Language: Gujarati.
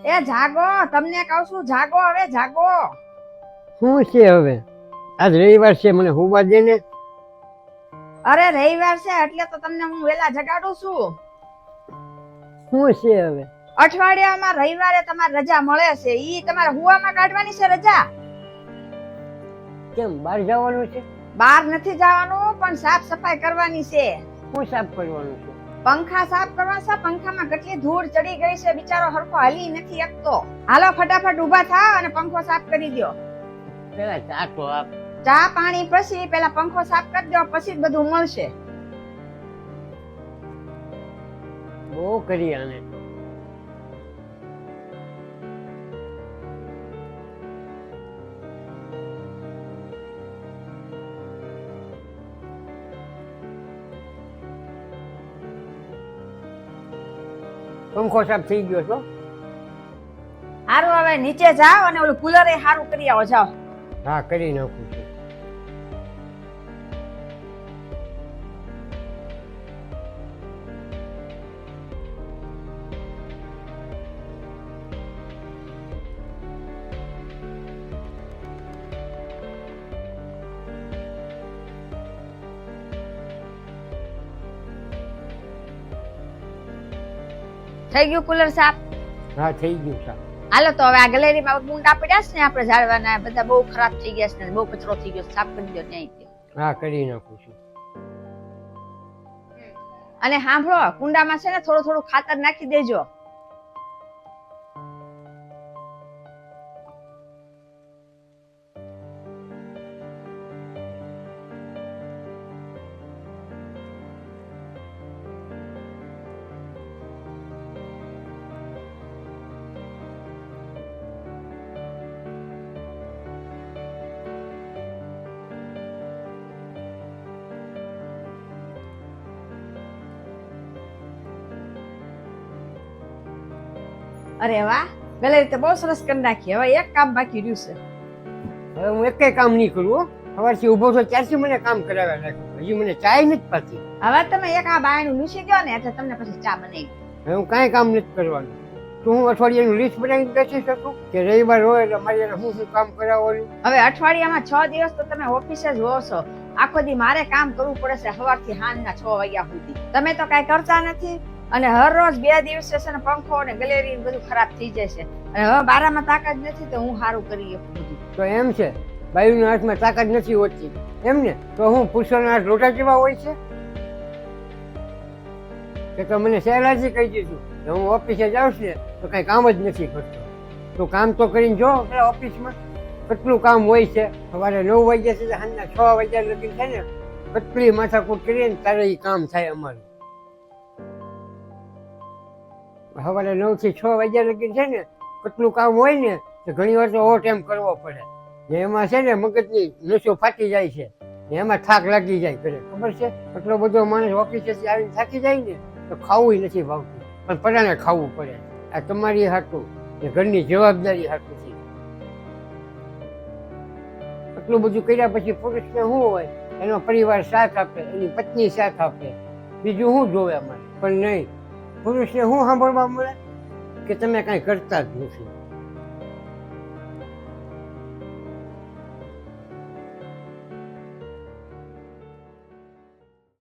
એ જાગો, તમને કહું છું જાગો, હવે જાગો. શું છે હવે? આજ રવિવાર છે, મને હુવા દે ને. અરે રવિવાર છે એટલે તો તમને હું વેલા જગાડું છું. શું છે હવે? અઠવાડિયામાં રવિવારે તમારે રજા મળે છે, ઈ તમારે હુવામાં કાઢવાની છે રજા. કેમ બહાર જવાનું છે? બહાર નથી જવાનું, પણ સાફ સફાઈ કરવાની છે. શું સાફ કરવાનું છે? પંખા સાફ કરવા છે. પંખામાં કેટલી ધૂળ ચડી ગઈ છે, બિચારો હરખો હાલી નથી શકતો. હાલો ફટાફટ ઊભા થાવ અને પંખો સાફ કરી દો. પેલા ચા તો આપ. ચા પાણી પછી પેલા પંખો સાફ કરી દો, પછી જ બધું મળશે. બહુ કરી આને. પંખો સાફ થઈ ગયો છો? હારું, હવે નીચે જાઓ અને ઓલું કુલર એ હારું કરી આવો, જાઓ. હા, કરી નાખું છું. થઈ ગયું કુલર સાફ? હા, થઈ ગયું સાફ. હાલો તો હવે આ ગેલેરીમાં ગુંડા પડ્યા છે ને આપણે ઝાડવાના, બધા બહુ ખરાબ થઈ ગયા છે ને બહુ કચરો થઈ ગયો, સાફ કરી દો ત્યાંથી. હા, કરી નાખું છું. અને સાંભળો, કુંડામાં છે ને થોડું થોડું ખાતર નાખી દેજો. અરે વાહ, ગેલેરી તો બહુ સરસ કરી નાખી. હવે એક કામ બાકી રહ્યું છે. હવે હું એકેય કામ નહીં કરું હો. સવારથી ઊભો છો ત્યારથી મને કામ કરાવ્યા રાખ્યું. હજી મને ચાય નથી પાતી. હવે તમે એક આ બાયણું લૂસી ગયો ને એટલે તમને પછી ચા બનાવી. હવે હું કાંઈ કામ નથી કરવાનું. તો હું અઠવાડિયાનું લિસ્ટ બનાવીને બેસી શકું કે રવિવાર હોય એટલે મારે હું કામ કરાવવાનું? હવે અઠવાડિયામાં 6 દિવસ તો તમે ઓફિસે જ હો છો. આખો દી મારે કામ કરવું પડે છે સવારથી સાંજના 6 વાગ્યા સુધી. તમે તો કાંઈ કરતા નથી અને હર રોજ 2 દિવસે છે ને પંખો અને ગેલેરી બધું ખરાબ થઈ જાય છે. અને હવે બારામાં તાકાત નથી તો હું સારું કરી શકું બધું. તો એમ છે, બાયુના હાથમાં તાકાત નથી હોતી એમ ને? તો હું પુરુષોના હાથ લોટા જેવા હોય છે કે? તો મને સહેલાજી કહી દીધું કે હું ઓફિસે જાઉં છું ને તો કઈ કામ જ નથી કરતો. તો કામ તો કરીને જો પેલા ઓફિસમાં કેટલું કામ હોય છે. સવારે 9 વાગ્યા સુધી સાંજના 6 વાગ્યા લગી છે ને કેટલી માથાકૂટ કરીને તારે એ કામ થાય અમારું. સવારે 9 થી 6 વાગ્યા લગી છે ને કેટલું કામ હોય ને તો ઘણી વાર તો ઓવર ટાઈમ કરવો પડે. એમાં છે ને મગજની નસો ફાટી જાય છે, એમાં થાક લાગી જાય કરે. ખબર છે? એટલો બધો માણસ ઓફિસેથી આવીને થાકી જાય ને તો ખાવું નથી ભાવતું, પણ પરાણે ખાવું પડે. આ તમારી હાટું ને ઘરની જવાબદારી હાટું છે. એટલું બધું કર્યા પછી પુરુષને શું હોય? એનો પરિવાર સાથ આપે, એની પત્ની સાથ આપે, બીજું શું જોવે અમારે? પણ નહીં, પુરુષને શું સાંભળવા મળે કે તમે કાંઈ કરતા જ નથી.